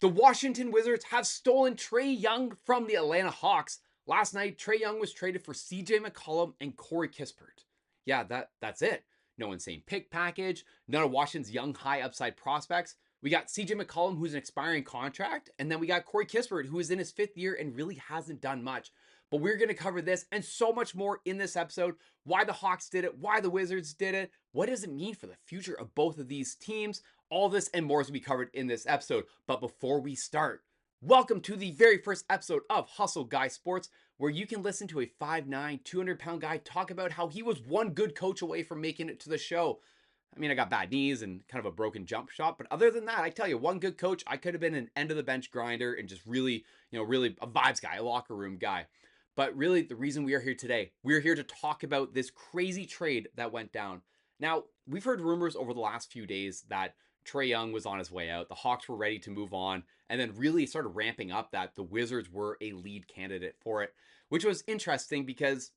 The Washington Wizards have stolen Trae Young from the Atlanta Hawks. Last night, Trae Young was traded for CJ McCollum and Corey Kispert. Yeah, that's it. No insane pick package, none of Washington's young high upside prospects. We got CJ McCollum, who's an expiring contract, and then we got Corey Kispert, who is in his 5th year and really hasn't done much. But we're going to cover this and so much more in this episode. Why the Hawks did it, why the Wizards did it, what does it mean for the future of both of these teams? All this and more is to be covered in this episode. But before we start, welcome to the very first episode of Hustle Guy Sports, where you can listen to a 5'9", 200-pound guy talk about how he was one good coach away from making it to the show. I mean, I got bad knees and kind of a broken jump shot, but other than that, I tell you, one good coach, I could have been an end of the bench grinder and just really, really a vibes guy, a locker room guy. But really, the reason we are here today, we're here to talk about this crazy trade that went down. Now, we've heard rumors over the last few days that Trae Young was on his way out. The Hawks were ready to move on, and then really started ramping up that the Wizards were a lead candidate for it, which was interesting because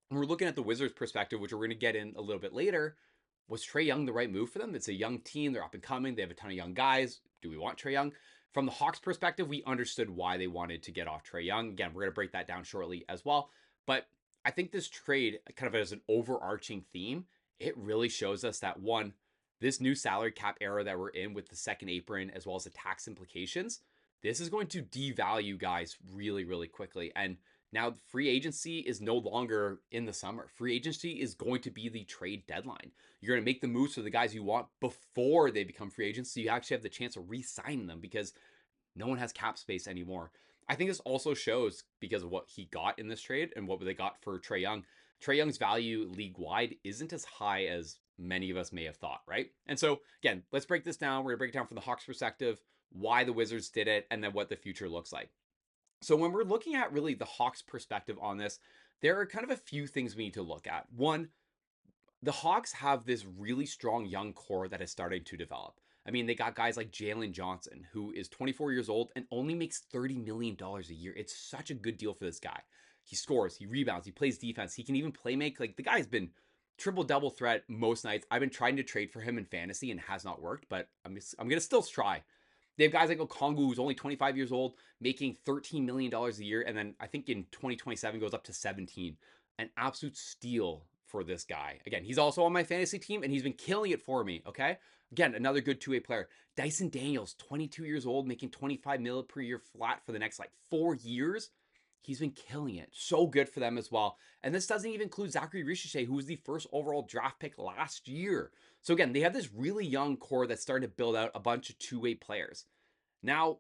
when we're looking at the Wizards' perspective, which we're going to get in a little bit later. Was Trae Young the right move for them? It's a young team. They're up and coming. They have a ton of young guys. Do we want Trae Young? From the Hawks' perspective, we understood why they wanted to get off Trae Young. Again, we're going to break that down shortly as well. But I think this trade, kind of as an overarching theme, it really shows us that, one, this new salary cap era that we're in with the second apron as well as the tax implications, this is going to devalue guys really, really quickly. And now free agency is no longer in the summer. Free agency is going to be the trade deadline. You're going to make the moves for the guys you want before they become free agents, so you actually have the chance to re-sign them because no one has cap space anymore. I think this also shows, because of what he got in this trade and what they got for Trae Young, Trae Young's value league-wide isn't as high as many of us may have thought, right? And so, again, let's break this down. We're going to break it down from the Hawks' perspective, why the Wizards did it, and then what the future looks like. So when we're looking at really the Hawks' perspective on this, there are kind of a few things we need to look at. One, the Hawks have this really strong young core that is starting to develop. I mean, they got guys like Jalen Johnson, who is 24 years old and only makes $30 million a year. It's such a good deal for this guy. He scores, he rebounds, he plays defense, he can even play make. Like, the guy's been triple-double threat most nights. I've been trying to trade for him in fantasy and has not worked, but I'm going to still try. They have guys like Okongwu, who's only 25 years old, making $13 million a year. And then I think in 2027 goes up to 17. An absolute steal for this guy. Again, he's also on my fantasy team and he's been killing it for me. Okay. Again, another good two-way player. Dyson Daniels, 22 years old, making 25 mil per year flat for the next 4 years. He's been killing it. So good for them as well. And this doesn't even include Zachary Ricochet, who was the first overall draft pick last year. So again, they have this really young core that's starting to build out a bunch of two-way players. Now,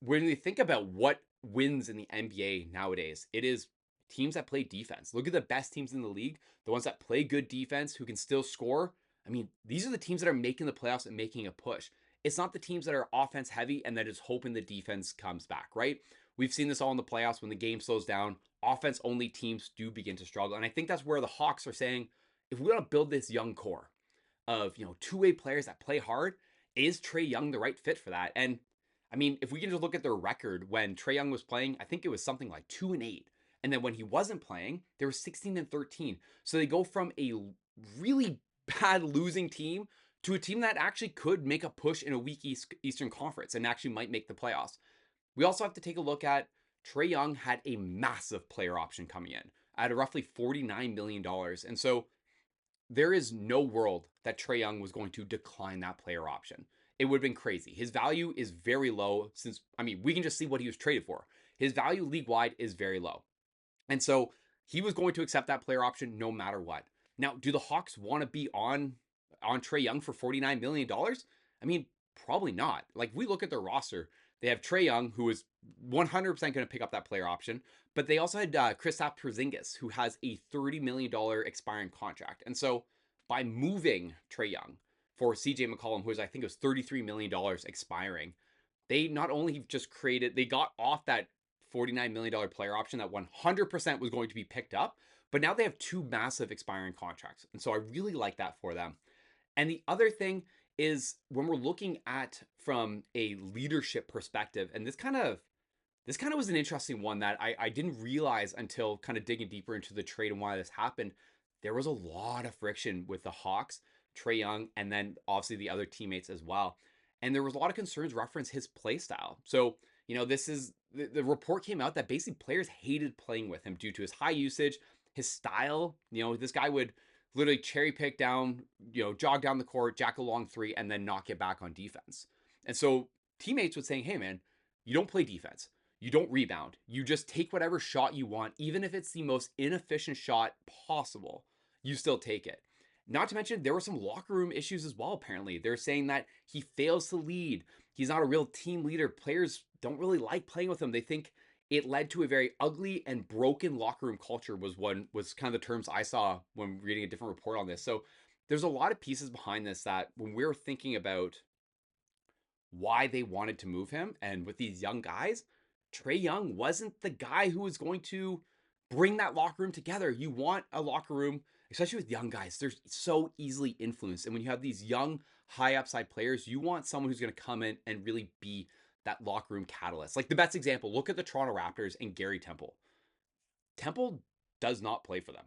when we think about what wins in the NBA nowadays, it is teams that play defense. Look at the best teams in the league, the ones that play good defense, who can still score. I mean, these are the teams that are making the playoffs and making a push. It's not the teams that are offense heavy and that is hoping the defense comes back, right? We've seen this all in the playoffs when the game slows down. Offense only teams do begin to struggle. And I think that's where the Hawks are saying, if we want to build this young core of, two-way players that play hard, is Trae Young the right fit for that? And I mean, if we can just look at their record when Trae Young was playing, I think it was something like 2-8. And then when he wasn't playing, they were 16-13. So they go from a really bad losing team to a team that actually could make a push in a weak Eastern Conference and actually might make the playoffs. We also have to take a look at Trae Young had a massive player option coming in at roughly $49 million. And so there is no world that Trae Young was going to decline that player option. It would have been crazy. His value is very low since, we can just see what he was traded for. His value league-wide is very low. And so he was going to accept that player option no matter what. Now, do the Hawks want to be on Trae Young for $49 million? Probably not. We look at their roster, they have Trae Young, who is 100% going to pick up that player option, but they also had Kristaps Porzingis, who has a $30 million expiring contract. And so by moving Trae Young for CJ McCollum, who is, I think it was $33 million expiring, they not only just they got off that $49 million player option that 100% was going to be picked up, but now they have two massive expiring contracts. And so I really like that for them. And the other thing is, when we're looking at from a leadership perspective, and this kind of was an interesting one that I didn't realize until kind of digging deeper into the trade and why this happened. There was a lot of friction with the Hawks, Trae Young, and then obviously the other teammates as well. And there was a lot of concerns reference his play style. So, this is the report came out that basically players hated playing with him due to his high usage, his style. This guy would literally cherry pick down, jog down the court, jack a long three, and then not get back on defense. And so teammates would say, hey, man, you don't play defense. You don't rebound. You just take whatever shot you want, even if it's the most inefficient shot possible. You still take it. Not to mention, there were some locker room issues as well, apparently. They're saying that he fails to lead. He's not a real team leader. Players don't really like playing with him. They think it led to a very ugly and broken locker room culture was kind of the terms I saw when reading a different report on this. So there's a lot of pieces behind this that when we're thinking about why they wanted to move him, and with these young guys, Trae Young wasn't the guy who was going to bring that locker room together. You want a locker room, especially with young guys, they're so easily influenced. And when you have these young, high upside players, you want someone who's going to come in and really be that locker room catalyst. Like the best example, look at the Toronto Raptors and Gary Temple. Temple does not play for them.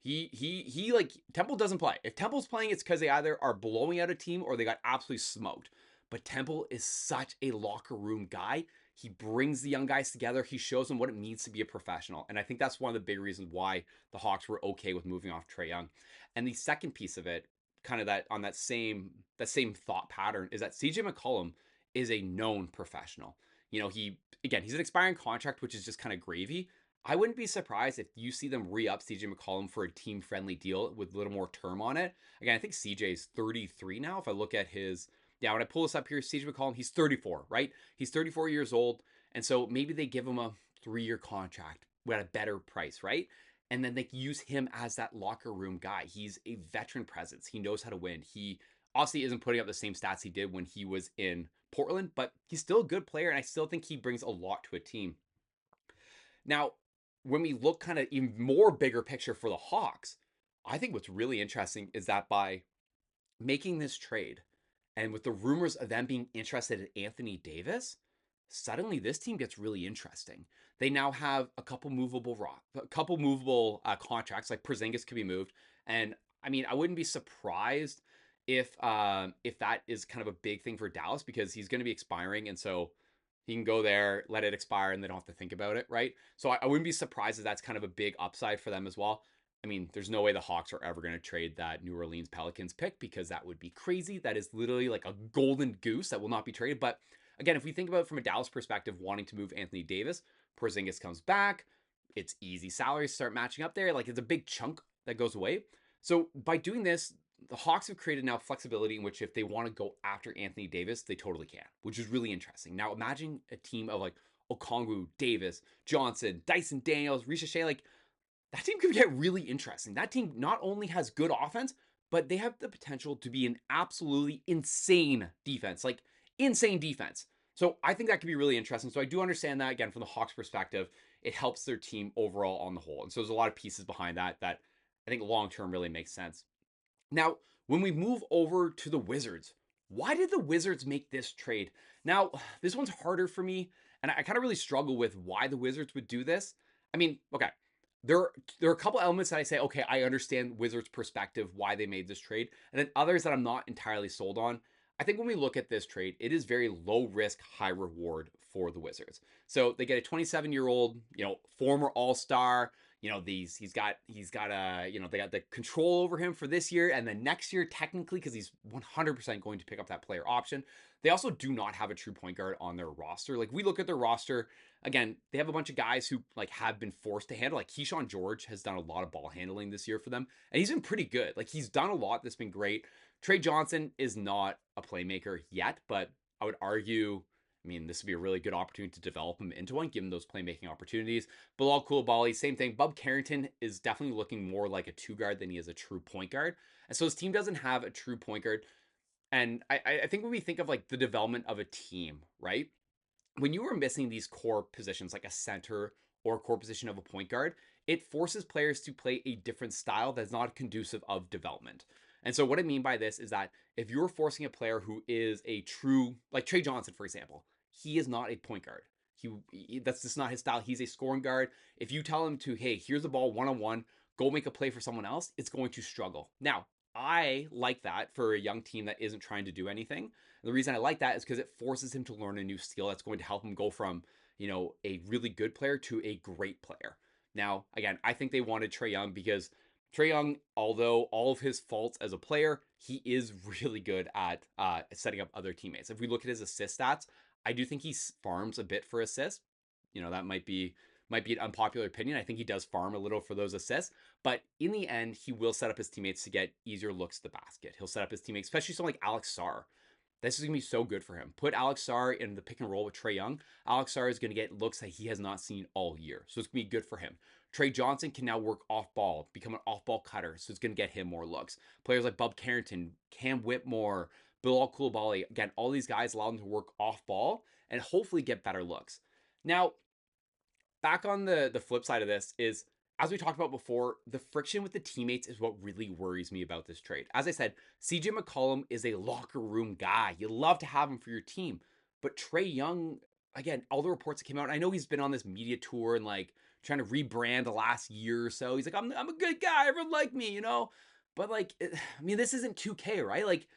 He like Temple doesn't play. If Temple's playing, it's because they either are blowing out a team or they got absolutely smoked. But Temple is such a locker room guy. He brings the young guys together. He shows them what it means to be a professional. And I think that's one of the big reasons why the Hawks were okay with moving off Trae Young. And the second piece of it, kind of that on that same thought pattern, is that CJ McCollum is a known professional. He's an expiring contract, which is just kind of gravy. I wouldn't be surprised if you see them re-up CJ McCollum for a team-friendly deal with a little more term on it. Again, I think CJ is 33 now. If I look at when I pull this up here, CJ McCollum, he's 34, right? He's 34 years old. And so maybe they give him a 3-year contract at a better price, right? And then they use him as that locker room guy. He's a veteran presence. He knows how to win. He obviously isn't putting up the same stats he did when he was in Portland, but he's still a good player. And I still think he brings a lot to a team. Now, when we look kind of even more bigger picture for the Hawks, I think what's really interesting is that by making this trade, and with the rumors of them being interested in Anthony Davis, suddenly this team gets really interesting. They now have a couple movable contracts, like Porzingis could be moved, and I mean I wouldn't be surprised if that is kind of a big thing for Dallas because he's going to be expiring, and so he can go there, let it expire, and they don't have to think about it, right? So I wouldn't be surprised if that's kind of a big upside for them as well. I mean, there's no way the Hawks are ever going to trade that New Orleans Pelicans pick because that would be crazy. That is literally like a golden goose that will not be traded. But again, if we think about it from a Dallas perspective, wanting to move Anthony Davis, Porzingis comes back. It's easy salaries start matching up there. Like it's a big chunk that goes away. So by doing this, the Hawks have created now flexibility in which if they want to go after Anthony Davis, they totally can, which is really interesting. Now imagine a team of like Okongwu, Davis, Johnson, Dyson Daniels, Risha Shea, like that team could get really interesting. That team not only has good offense, but they have the potential to be an absolutely insane defense, like insane defense. So I think that could be really interesting. So I do understand that, again, from the Hawks perspective, it helps their team overall on the whole. And so there's a lot of pieces behind that I think long-term really makes sense. Now, when we move over to the Wizards, why did the Wizards make this trade? Now, this one's harder for me, and I kind of really struggle with why the Wizards would do this. I mean, okay, there are a couple elements that I say, okay, I understand Wizards' perspective, why they made this trade, and then others that I'm not entirely sold on. I think when we look at this trade, it is very low risk, high reward for the Wizards. So they get a 27-year-old, former All-Star. He's got they got the control over him for this year and then next year, technically, because he's 100% going to pick up that player option. They also do not have a true point guard on their roster. Like we look at their roster, again, they have a bunch of guys who like have been forced to handle. Like Keyshawn George has done a lot of ball handling this year for them, and he's been pretty good. Like he's done a lot that's been great. Trey Johnson is not a playmaker yet, but I would argue, I mean, this would be a really good opportunity to develop him into one, give him those playmaking opportunities. Bilal Coulibaly, same thing. Bub Carrington is definitely looking more like a 2 guard than he is a true point guard. And so his team doesn't have a true point guard. And I think when we think of like the development of a team, right? When you are missing these core positions like a center or a core position of a point guard, it forces players to play a different style that's not conducive of development. And so what I mean by this is that if you're forcing a player who is a true, like Trey Johnson, for example, he is not a point guard. That's just not his style. He's a scoring guard. If you tell him to, hey, here's the ball one-on-one, go make a play for someone else, it's going to struggle. Now, I like that for a young team that isn't trying to do anything. And the reason I like that is because it forces him to learn a new skill that's going to help him go from, a really good player to a great player. Now, again, I think they wanted Trae Young because Trae Young, although all of his faults as a player, he is really good at setting up other teammates. If we look at his assist stats, I do think he farms a bit for assists. That might be an unpopular opinion. I think he does farm a little for those assists, but in the end, he will set up his teammates to get easier looks to the basket. He'll set up his teammates, especially someone like Alex Sarr. This is going to be so good for him. Put Alex Sarr in the pick and roll with Trae Young. Alex Sarr is going to get looks that he has not seen all year. So it's going to be good for him. Trey Johnson can now work off ball, become an off ball cutter. So it's going to get him more looks. Players like Bub Carrington, Cam Whitmore, Bilal Coulibaly, again, all these guys allow them to work off ball and hopefully get better looks. Now, back on the flip side of this is, as we talked about before, the friction with the teammates is what really worries me about this trade. As I said, CJ McCollum is a locker room guy. You love to have him for your team. But Trae Young, again, all the reports that came out, I know he's been on this media tour and like trying to rebrand the last year or so. He's like, I'm a good guy. Everyone like me. But like, I mean, this isn't 2K, right? Like,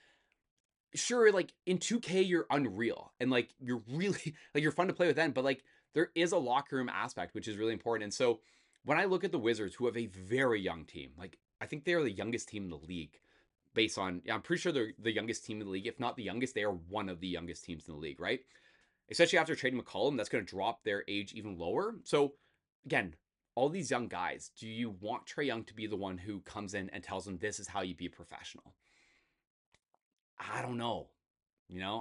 sure, like in 2K you're unreal and like you're really like you're fun to play with then, but like there is a locker room aspect which is really important. And so when I look at the Wizards, who have a very young team, like I think they are the youngest team in the league based on, yeah, I'm pretty sure they're the youngest team in the league. If not the youngest, they are one of the youngest teams in the league, right? Especially after trading McCollum, that's going to drop their age even lower. So again, all these young guys, do you want Trae Young to be the one who comes in and tells them this is how you be a professional? I don't know.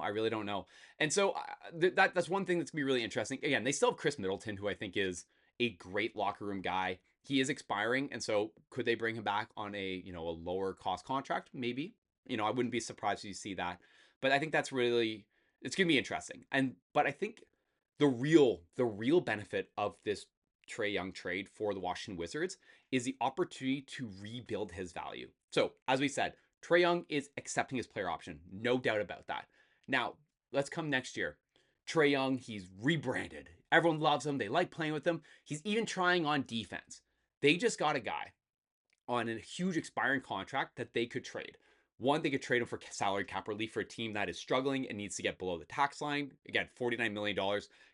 I really don't know. And so that's one thing that's gonna be really interesting. Again, they still have Chris Middleton, who I think is a great locker room guy. He is expiring, and so could they bring him back on a lower cost contract? Maybe. I wouldn't be surprised if you see that. But I think that's really it's gonna be interesting. But I think the real benefit of this Trae Young trade for the Washington Wizards is the opportunity to rebuild his value. So as we said, Trae Young is accepting his player option, no doubt about that. Now, let's come next year. Trae Young, he's rebranded. Everyone loves him. They like playing with him. He's even trying on defense. They just got a guy on a huge expiring contract that they could trade. One, they could trade him for salary cap relief for a team that is struggling and needs to get below the tax line. Again, $49 million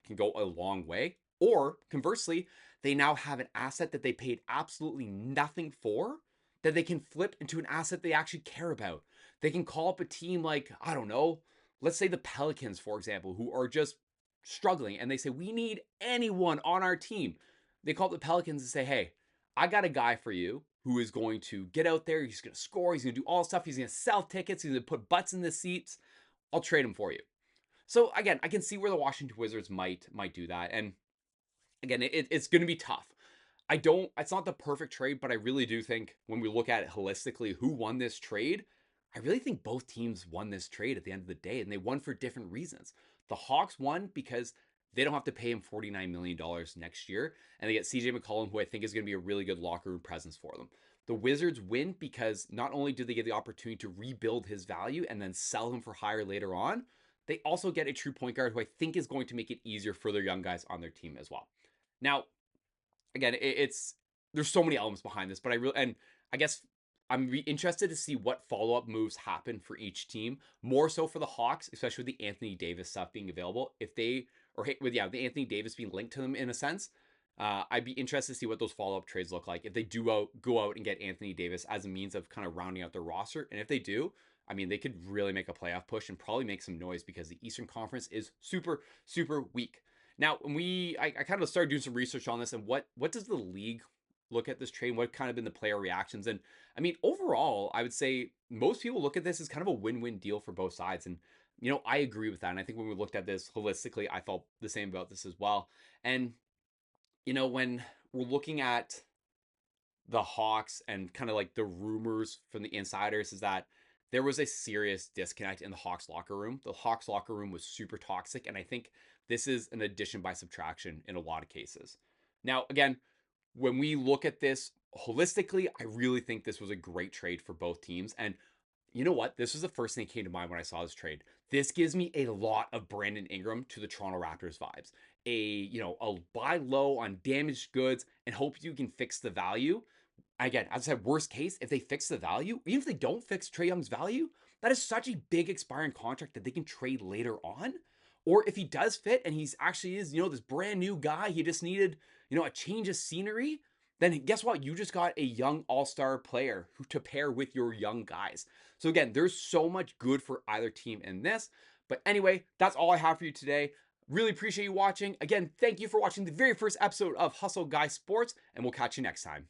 can go a long way. Or conversely, they now have an asset that they paid absolutely nothing for that they can flip into an asset they actually care about. They can call up a team like, I don't know, let's say the Pelicans, for example, who are just struggling and they say, we need anyone on our team. They call up the Pelicans and say, hey, I got a guy for you who is going to get out there. He's going to score. He's going to do all stuff. He's going to sell tickets. He's going to put butts in the seats. I'll trade him for you. So again, I can see where the Washington Wizards might do that. And again, it's going to be tough. It's not the perfect trade, but I really do think when we look at it holistically, who won this trade, I really think both teams won this trade at the end of the day, and they won for different reasons. The Hawks won because they don't have to pay him $49 million next year, and they get CJ McCollum, who I think is going to be a really good locker room presence for them. The Wizards win because not only do they get the opportunity to rebuild his value and then sell him for higher later on, they also get a true point guard who I think is going to make it easier for their young guys on their team as well. Now, again, it's there's so many elements behind this, but I guess I'm interested to see what follow up moves happen for each team. More so for the Hawks, especially with the Anthony Davis stuff being available. If they with the Anthony Davis being linked to them in a sense, I'd be interested to see what those follow up trades look like. If they do go out and get Anthony Davis as a means of kind of rounding out their roster, and if they do, I mean, they could really make a playoff push and probably make some noise because the Eastern Conference is super, super weak. Now, when I kind of started doing some research on this and what does the league look at this trade? What kind of been the player reactions? And I mean, overall, I would say most people look at this as kind of a win-win deal for both sides. And I agree with that. And I think when we looked at this holistically, I felt the same about this as well. And when we're looking at the Hawks and kind of like the rumors from the insiders is that there was a serious disconnect in the Hawks locker room. The Hawks locker room was super toxic, and I think this is an addition by subtraction in a lot of cases. Now, again, when we look at this holistically, I really think this was a great trade for both teams. And you know what? This was the first thing that came to mind when I saw this trade. This gives me a lot of Brandon Ingram to the Toronto Raptors vibes. A buy low on damaged goods and hope you can fix the value Again, as I said, worst case, if they fix the value, even if they don't fix Trae Young's value, that is such a big expiring contract that they can trade later on. Or if he does fit and he's actually is, this brand new guy, he just needed, a change of scenery, then guess what? You just got a young all-star player who to pair with your young guys. So again, there's so much good for either team in this. But anyway, that's all I have for you today. Really appreciate you watching. Again, thank you for watching the very first episode of Hustle Guy Sports, and we'll catch you next time.